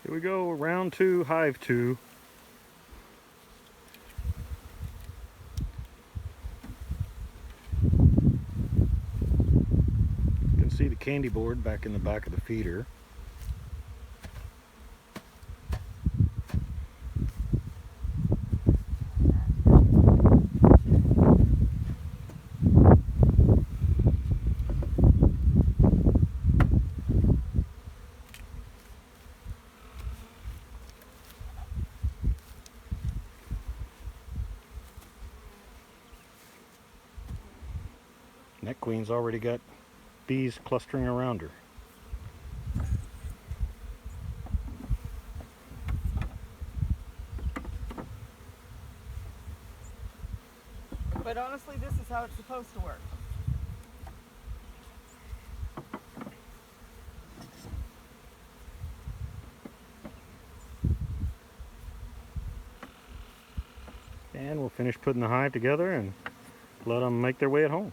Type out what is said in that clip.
Here we go, round 2, hive 2. You can see the candy board back in the back of the feeder. And that queen's already got bees clustering around her. But honestly, this is how it's supposed to work. And we'll finish putting the hive together and let them make their way at home.